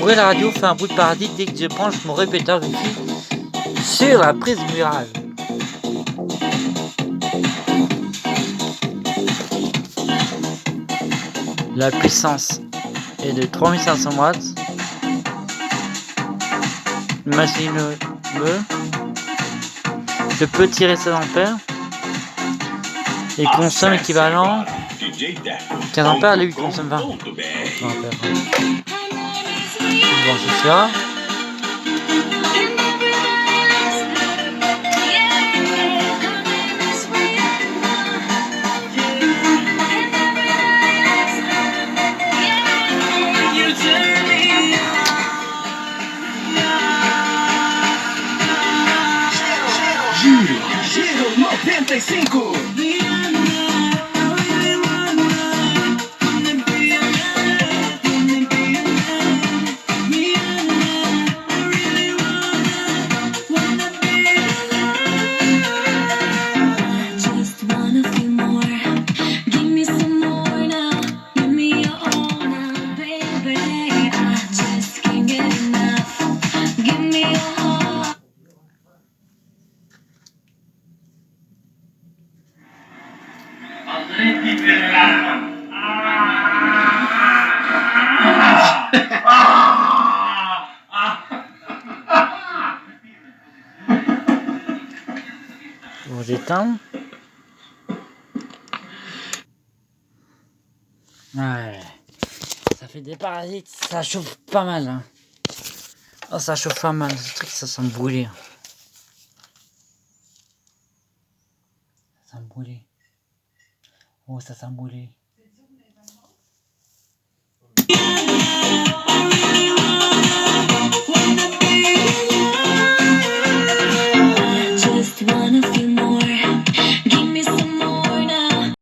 Pourquoi la radio fait un bruit de paradis dès que je branche mon répéteur wifi sur la prise murale? La puissance est de 3500 watts. Une machine je peux tirer 16 ampères et consomme équivalent 15 ampères, lui il consomme 20 ampères. Bon, c'est ça. Giro 95. Bon, j'éteins. Ouais. Ça fait des parasites, ça chauffe pas mal. Hein. Oh, ça chauffe pas mal, ce truc, ça sent brûler. Ça sent brûler. Oh, ça sent brûler.